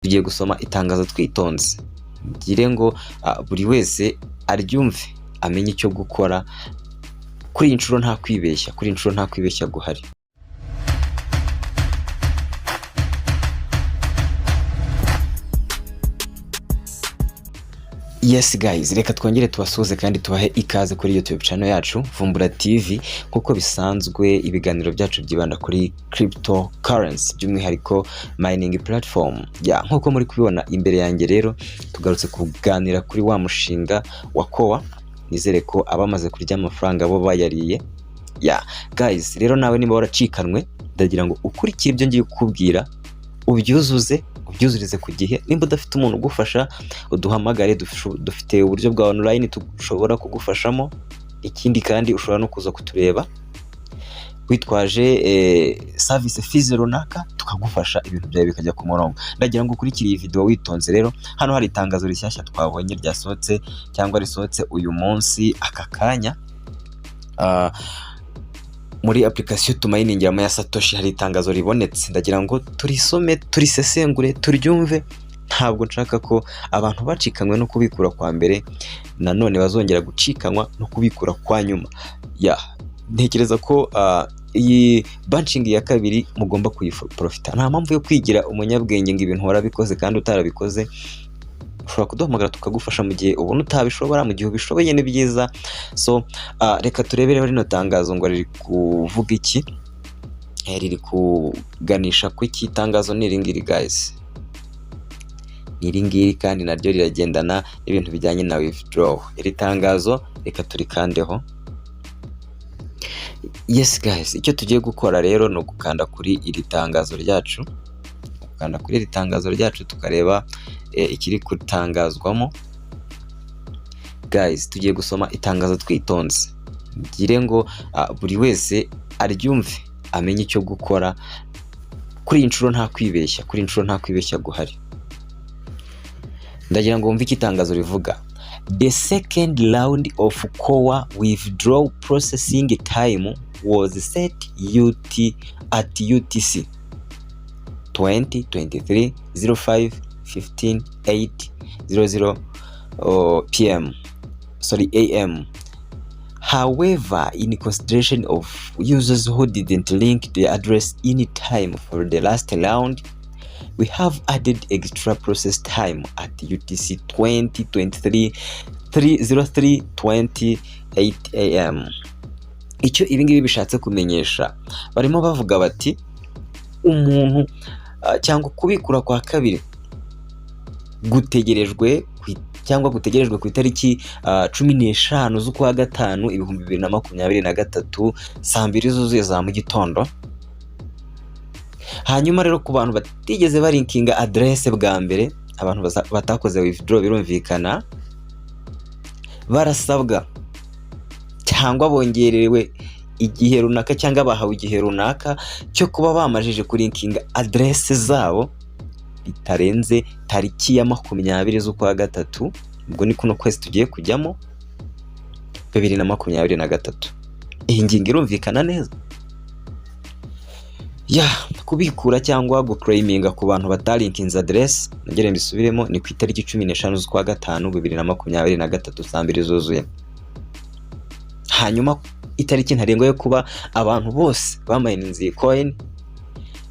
tugiye gusoma itangazo twitonze ngire ngo buri wese aryumve amenye icyo gukora. Kuri inshuro nta kwibeshya guhari. Yes guys, reka twongere tubasuhuze kandi tubahe ikaze kuri YouTube channel yacu Vumbura TV. Kuko bisanzwe ibiganiro byacu byibanda kuri cryptocurrency, by'umwihariko mining platform. Nkuko muri kubibona imbere yanjye rero tugarutse kuganira kuri wa mushinga wa KOA. Nizere ko abamaze kurya amafaranga bo bayariye. Guys, rero nawe niba waracikanwe ndagira ngo ukurikire ibyo ngiye kukubwira ubyuzurize ku gihe. Nimba udafite umuntu ugufasha uduhamagare, dufite uburyo bwa online tushobora kugufashamo. Ikindi kandi ushobora no kuza kutureba witwaje service fees runaka tukagufasha ibintu byawe bikajya ku murongo. Ndagira ngo ukurikire iyi video witonze. Rero hano hari itangazo rishyashya twabonye ryasohotse cyangwa risohotse uyu munsi aka kanya. Muri application tumayiningiramo ya Satoshi hari itangazo ribonetse. Ndagira ngo turisome, turisesengure, turyumve. Ntabwo nshaka ko abantu bacikanywe no kubikura kwa mbere nanone bazongera gucikanwa no kubikura kwa nyuma. Ntekereza ko iyi banking ya kabiri mugomba kuyiprofita. Nta mpamvu yo kwigira umunyabwenge ngo ibintu warabikoze kandi utarabikoze. Ushobora kuduhamagara tukagufasha mu gihe ubona utabishobora, mu gihe ubishoboye ni byiza. So reka turebere rino tangazo ngo riri kuvuga iki, riri kuganisha ku iki. Tangazo ni iringiri guys, ni iringiri kandi naryo riragendana n'ibintu bijyanye na withdrawal. Iri tangazo reka turikandeho. Yes guys, icyo tugiye gukora rero no gukanda kuri iri tangazo ryacu, tukareba ikiri kutangazwamo. Guys, tugiye gusoma itangazo twitonze ngire ngo buri wese aryumve amenye icyo gukora. Kuri inshuro nta kwibeshya guhari. Ndagira ngo wumve iki tangazo rivuga. The second round of KOA withdrawal processing time was set at UTC 2023 05 15 8 00 PM. AM. However, in consideration of users who didn't link the address in time for the last round, we have added extra process time at UTC 2023 03 28 AM. Icyo ibingibi bishatse kumenyesha, barimo bavuga bati umuntu cyangwa kubikura kwa kabiri gutegerejwe ku itariki 15 z'ukwa gatanu 2023 saa 2 zuzuye za mu gitondo. Hanyuma rero ku bantu batigeze barinkinga address bwa mbere, abantu batakoze withdraw, birumvikana barasabwa cyangwa bongerewe igihe runaka cyangwa bahawe igihe runaka cyo kuba bamajije kurinkinga address zabo bitarenze tariki ya 20 z'ukwa gatatu. Ubwo ni kuno kwezi tugiye kujyamo 2023. Iyi ngingo irumvikana neza. Kubikura cyangwa guclaiminga ku bantu batarinkinze address, nagere mbisubiremo, ni ku itariki 15 z'ukwa gatanu 2023 saa 2 zuzuye. Hanyuma itariki ntarengwa yo kuba abantu bose bamayininze coin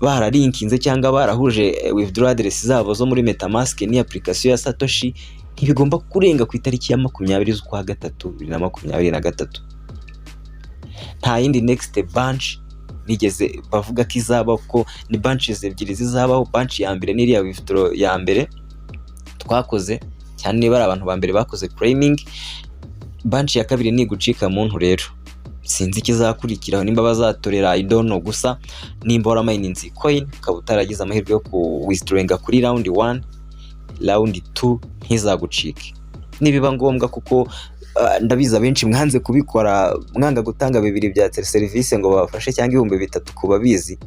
bararinkinze cyangwa barahuje withdrawal address zabo zo muri MetaMask ni application ya Satoshi ntibigomba kurenga ku itariki ya 20 z'ukwa gatatu 2023. Nta yindi next bunch nigeze bavuga ko izaba, ko ni bunches ebyiri zizabaho. Bunch ya mbere ni iriya withdraw ya mbere twakoze cyane, niba ari abantu ba mbere bakoze claiming. Bunch ya kabiri ni gucika muntu. Rero sinzi ikizakurikiraho, nimba bazatorera I don't know. Gusa nimba waramayininze coin ukaba utaragize amahirwe yo ku withdrawinga kuri round 1, round 2 ntizagucike nibiba ngombwa, kuko ndabiza benshi mwanze kubikora, mwanga gutanga bibiri bya service ngo babafashe cyangwa 3,000 kubabizi.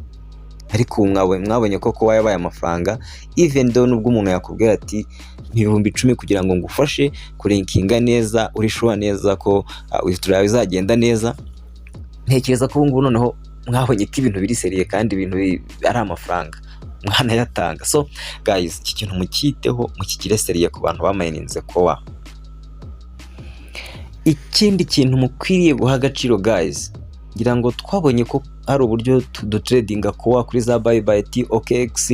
Ariko mwabonye ko KOA yabaye amafaranga, even though nubwo umuntu yakubwira ati 10,000 kugira ngo ngufashe kurinkinga neza, uri sure neza ko withdrawal izagenda neza. Ntekereza ko ubu ngubu noneho mwabonye ko ibintu biri seriye kandi ibintu ari amafaranga. mwanayatanga. So guys, iki kintu mukiteho, mukigire seriye ku bantu bamayininze kowa. Ikindi kintu mukwiriye guha agaciro guys, ngira ngo twabonye ko hari uburyo tudutradinga kowa kuri za Bybit, OKX,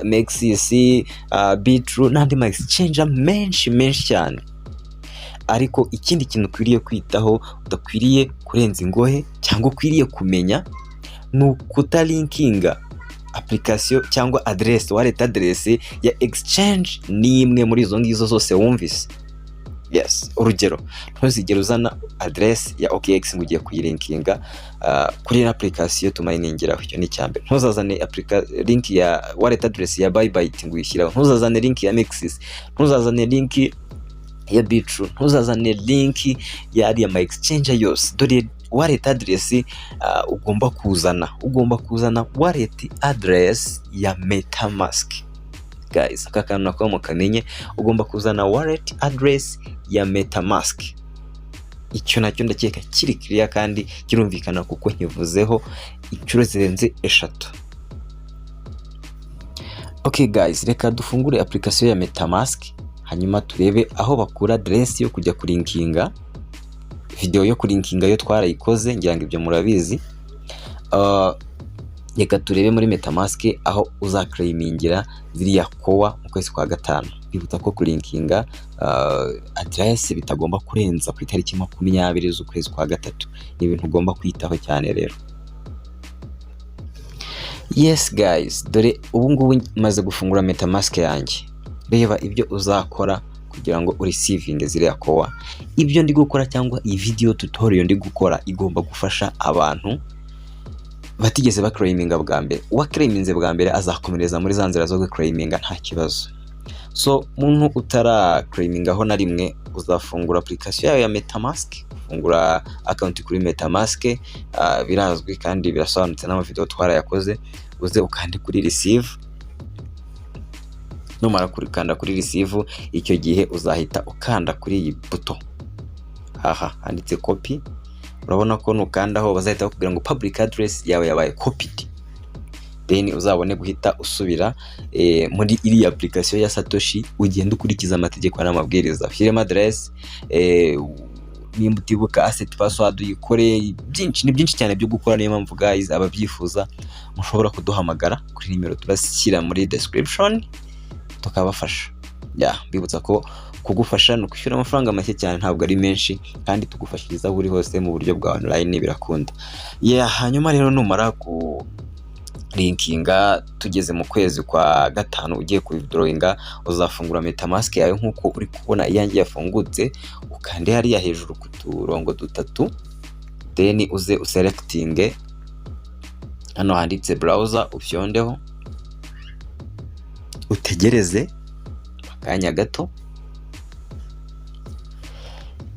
Nexus, Bitrue n'andi ma exchange menshi cyane. Ariko ikindi kintu ukwiriye kwitaho, udakwiriye kurenza ingohe cyangwa ukwiriye kumenya, ni ukutalinkinga application cyangwa wallet address ya exchange n'imwe muri izo ngizo zose wumvise. Yes, urugero ntuzigere uzana address ya OKX ngo ugiye kuyilinkinga kuri application tumayiningiraho. Icyo ni cyambere. Ntuzazane link ya wallet address ya Bybit ngo uyishyiraho, ntuzazane link ya Nexus, ntuzazane link ya Bitrue, ntuzazane link ya ariya ma exchange yose. Dore wallet address ugomba kuzana wallet address ya MetaMask. Guys, aka kantu nako mukamenye, ugomba kuzana wallet address ya MetaMask. Icyo nacyo ndakeka kiri clear kandi kirumvikana kuko nkivuzeho inshuro zirenze 3. Okay guys, reka dufungure application ya MetaMask, hanyuma turebe aho bakura address yo kujya kulinkinga. Video yo kulinkinga yo twarayikoze, ngira ngo ibyo murabizi. Reka turebe muri MetaMask aho uzaclaimingira ziriya kowa mu kwezi kwa 5. Bibuta ko kulinkinga address bitagomba kurenza ku itariki 20 z'ukwezi kwa 3. Ni ibintu ugomba kwitaho cyane rero. Yes guys, dore ubu ngubu maze gufungura MetaMask yanjye. Reba ibyo uzakora kugira ngo ureceiving ziriya kowa. Ibyo ndi gukora cyangwa iyi video tutorial ndi gukora igomba gufasha abantu batigeze baclaiminga bwa mbere. Uwaclaiminze bwa mbere azakomereza muri za nzira zo guclaiminga nta kibazo. So muntu utarakilaiminga ho na rimwe, uzafungura application yayo ya MetaMask, ufungura account kuri MetaMask, birazwi kandi birasobanutse n'amavideo twarayakoze. Uze ukande kuri receive, numara kanda kuri receive, icyo gihe uzahita ukanda kuri iyi buto handitse copy. Urabona ko nukandaho bazahita bakubwira ngo public address yawe yabaye copied. Then uzabone guhita usubira muri iri application ya Satoshi, ugenda ukurikiza amategeko n'amabwiriza. Ushyiremo address, nimba utibuka asset password uyikore. Ni byinshi cyane byo gukora. Niyo mpamvu guys, ababyifuza mushobora kuduhamagara kuri nimero turashyira muri description tukabafasha. Bibutsa ko kugufasha no kwishyura amafaranga make cyane, ntabwo ari menshi, kandi tugufashiriza buri hose mu buryo bwa online birakunda. Hanyuma rero numara ku linkinga, tugeze mu kwezi kwa 5 ugiye ku withdrawinga, uzafungura MetaMask yawe nkuko uri kubona iyanjye yafungutse. Ukande hariya hejuru ku turongo 3, then uze uselectinge hano handitse browser, ufyondeho utegereze akanya gato.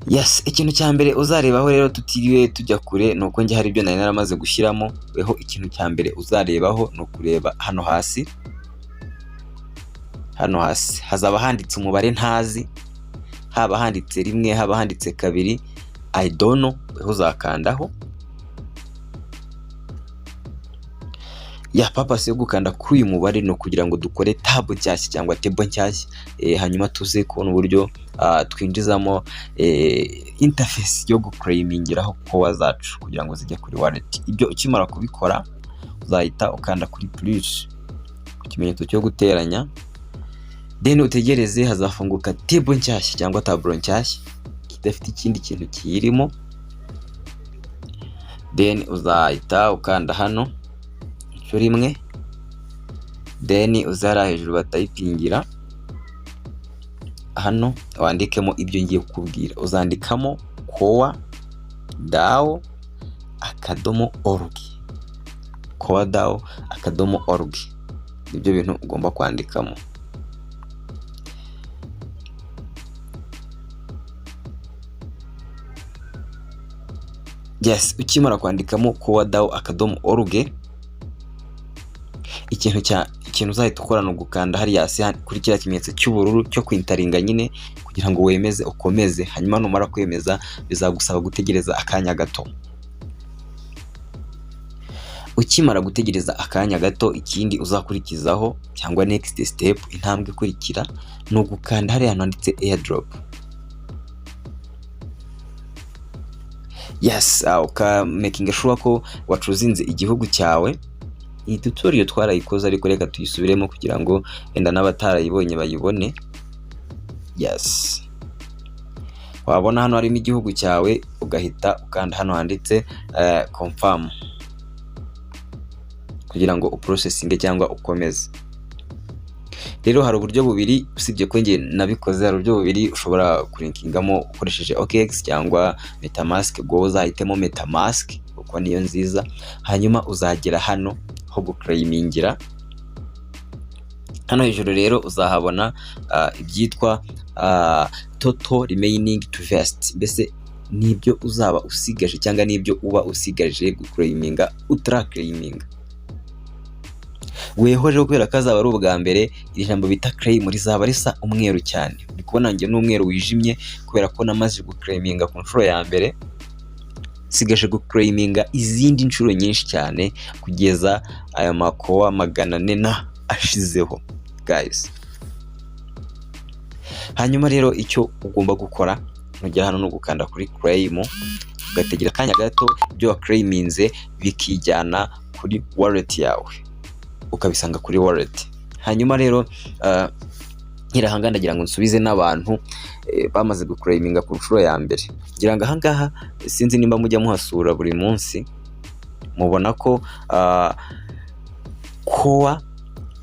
Yes, ikintu cya mbere uzarebaho rero tutiriwe tujya kure, nuko nje hari ibyo nari naramaze gushyiramo. Weho ikintu cya mbere uzarebaho no kureba hano hasi. Hano hasi hazaba handitse umubare ntazi, haba handitse 1, haba handitse 2, I don't know. Weho uzakandaho. Purpose yo gukanda kuri uyu mubare no kugira ngo dukore tab nshyashya cyangwa table nshyashya, hanyuma tuze kubona uburyo twinjizamo interface yo guclaimingiraho kowa zacu kugira ngo zijye kuri wallet. Ibyo ukimara kubikora, uzahita ukanda kuri plus ku kimenyetso cyo guteranya, then utegereze hazafunguka table nshyashya cyangwa tableau nshyashya idafite ikindi kintu kiyirimo. Then uzahita ukanda hano rimwe, then uzara hejuru batayipingira hano, wandikemo ibyo ngiye kukubwira. Uzandikamo kowa.do.org, kowa.do.org. Ibyo bintu ugomba kwandikamo. Yes, ukimara kwandikamo kowa.do.org, ikintu uzahita ukora no gukanda hari hasi kuri kiriya kimenyetso cy'ubururu cyo kwintaringa nyine kugira ngo wemeze ukomeze. Hanyuma numara kwemeza bizagusaba gutegereza akanya gato. Ukimara gutegereza akanya gato, ikindi uzakurikizaho cyangwa next step, intambwe ikurikira ni ugukanda hariya hantu handitse airdrop. Yes, making sure ko wacuzinze igihugu cyawe. Iyi tutorial twarayikoze ariko reka tuyisubiremo kugira ngo enda n'abatarayibonye bayibone. Yes, wabona hano harimo igihugu cyawe, ugahita ukanda hano handitse confirm kugira ngo uprocessinge cyangwa ukomeze. Rero hari uburyo bubiri, usibye ko nge nabikoze, hari uburyo bubiri ushobora kurinkingamo ukoresheje OKX cyangwa MetaMask. Go uzahitemo MetaMask kuko niyo nziza, hanyuma uzagera hano ho guclaimingira. Hano hejuru rero uzahabona ibyitwa total remaining to vest, mbese nibyo uzaba usigaje cyangwa nibyo uba usigaje guclaiminga utraclaiminga. Wehoje kubera ko azaba ari ubwa mbere, iri jambo bita claim rizaba risa umweru cyane. Uri kubona nge n'umweru wijimye kubera ko namaze guclaiminga ku nshuro ya mbere, sigaje guclaiminga izindi nshuro nyinshi cyane kugeza aya makoa 400 ashizeho guys. Hanyuma rero icyo ugomba gukora nugera hano no gukanda kuri claim, ugategera akanya gato, ibyo waclaiminze bikijyana kuri wallet yawe, ukabisanga kuri wallet. Hanyuma rero nkirahanga ndagira ngo nsubize n'abantu bamaze guclaiminga ku nshuro ya mbere. Ngira ngo ahangaha sinzi nimba mujya muhasura buri munsi, mubona ko koa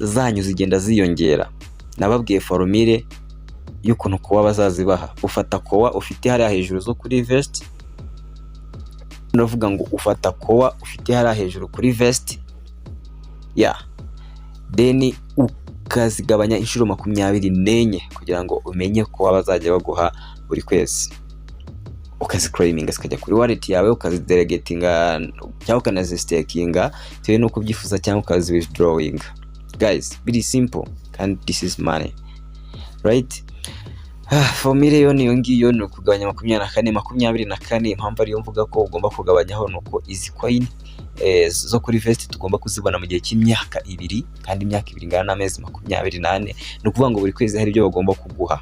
zanyu zigenda ziyongera. Nababwiye formule y'ukuntu koa bazazibaha. Ufata koa ufite hariya hejuru zo kuri vest, ndavuga ngo ufata koa ufite hariya hejuru kuri vest, then ukazigabanya inshuro 24 kugira ngo umenye ko bazajya baguha buri kwezi. Ukaziclaiminga zikajya kuri wallet yawe, ukazidelegatinga cyangwa ukanazisstakinga bitewe nuko ubyifuza, cyangwa ukaziwithdrawing. Guys, very simple and this is money, right? Formule yo niyo ngiyo, ni ukugabanya 24. Impamvu ariyo mvuga ko ugomba kugabanyaho nuko izi coin zo kuri vest tugomba kuzibona mu gihe cy'imyaka 2, kandi imyaka 2 ingana n'amezi 28. Ni ukuvuga ngo buri kwezi hari ibyo bagomba kuguha.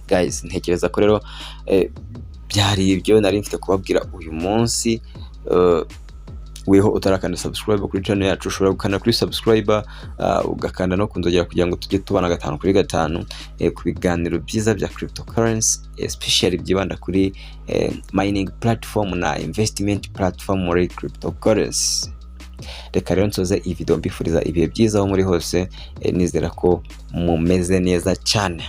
Guys, ntekereza ko rero byari ibyo nari mfite kubabwira uyu munsi. Weho utarakanda subscribe kuri channel yacu, ushobora gukanda kuri subscribe, ugakanda no kunzogera kugira ngo tujye tubana 5 kuri 5 ku biganiro byiza bya cryptocurrency, especially byibanda kuri mining platform na investment platform muri cryptocurrency. Reka rero nsoze iyi video mbifuriza ibihe byiza aho muri hose, nizera ko mumeze neza cyane.